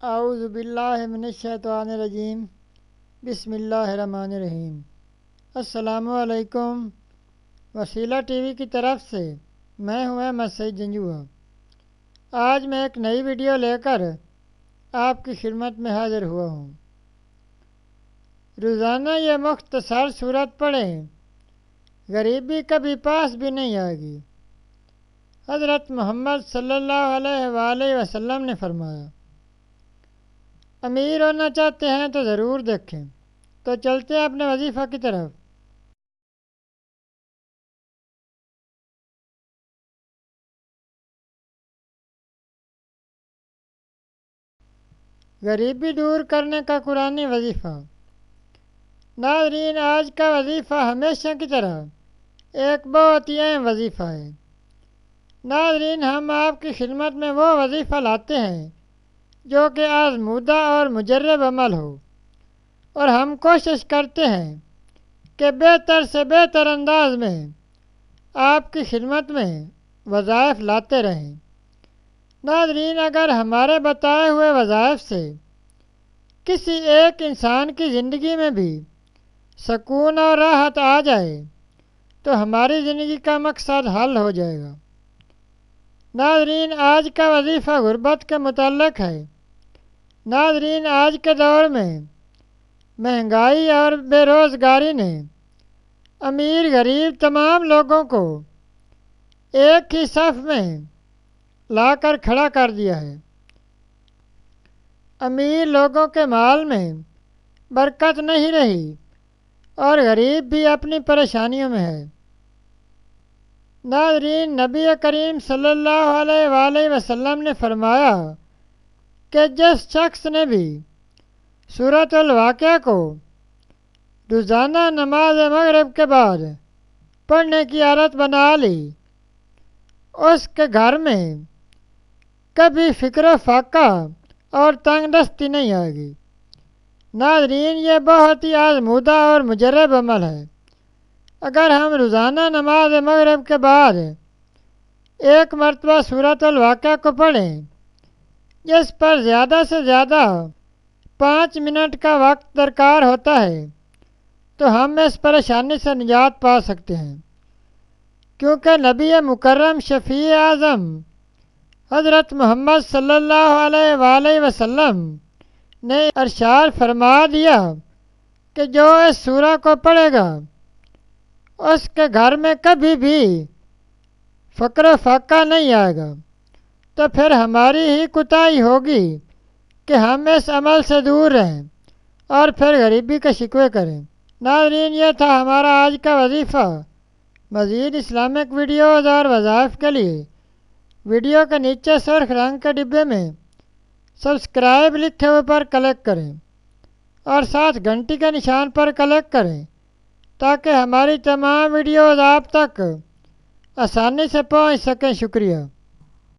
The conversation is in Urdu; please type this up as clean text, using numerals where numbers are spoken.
اعوذ باللہ من الشیطان الرجیم بسم اللہ الرحمن الرحیم۔ السلام علیکم۔ وسیلہ ٹی وی کی طرف سے میں ہوں احمد سعید جنجوعہ۔ آج میں ایک نئی ویڈیو لے کر آپ کی خدمت میں حاضر ہوا ہوں۔ روزانہ یہ مختصر سورت پڑھیں، غریبی کبھی پاس بھی نہیں آئے گی۔ حضرت محمد صلی اللہ علیہ وآلہ وسلم نے فرمایا، امیر ہونا چاہتے ہیں تو ضرور دیکھیں۔ تو چلتے ہیں اپنے وظیفہ کی طرف۔ غریبی دور کرنے کا قرآنی وظیفہ۔ ناظرین، آج کا وظیفہ ہمیشہ کی طرح ایک بہت ہی اہم وظیفہ ہے۔ ناظرین، ہم آپ کی خدمت میں وہ وظیفہ لاتے ہیں جو کہ آزمودہ اور مجرب عمل ہو، اور ہم کوشش کرتے ہیں کہ بہتر سے بہتر انداز میں آپ کی خدمت میں وظائف لاتے رہیں۔ ناظرین، اگر ہمارے بتائے ہوئے وظائف سے کسی ایک انسان کی زندگی میں بھی سکون اور راحت آ جائے تو ہماری زندگی کا مقصد حل ہو جائے گا۔ ناظرین، آج کا وظیفہ غربت کے متعلق ہے۔ ناظرین، آج کے دور میں مہنگائی اور بے روزگاری نے امیر غریب تمام لوگوں کو ایک ہی صف میں لا کر کھڑا کر دیا ہے۔ امیر لوگوں کے مال میں برکت نہیں رہی اور غریب بھی اپنی پریشانیوں میں ہے۔ ناظرین، نبی کریم صلی اللہ علیہ وآلہ وسلم نے فرمایا کہ جس شخص نے بھی سورۃ الواقعہ کو روزانہ نماز مغرب کے بعد پڑھنے کی عادت بنا لی، اس کے گھر میں کبھی فقر و فاقہ اور تنگ دستی نہیں آئے گی۔ ناظرین، یہ بہت ہی آزمودہ اور مجرب عمل ہے۔ اگر ہم روزانہ نماز مغرب کے بعد ایک مرتبہ سورۃ الواقعہ کو پڑھیں، جس پر زیادہ سے زیادہ 5 منٹ کا وقت درکار ہوتا ہے، تو ہم اس پریشانی سے نجات پا سکتے ہیں، کیونکہ نبی مکرم شفیع اعظم حضرت محمد صلی اللہ علیہ وآلہ وسلم نے ارشاد فرما دیا کہ جو اس سورہ کو پڑھے گا اس کے گھر میں کبھی بھی فقر و فاقہ نہیں آئے گا۔ تو پھر ہماری ہی کوتاہی ہوگی کہ ہم اس عمل سے دور رہیں اور پھر غریبی کے شکوے کریں۔ ناظرین، یہ تھا ہمارا آج کا وظیفہ۔ مزید اسلامک ویڈیوز اور وظائف کے لیے ویڈیو کے نیچے سرخ رنگ کے ڈبے میں سبسکرائب لکھے ہوئے پر کلک کریں اور ساتھ گھنٹی کے نشان پر کلک کریں تاکہ ہماری تمام ویڈیوز آپ تک آسانی سے پہنچ سکیں۔ شکریہ۔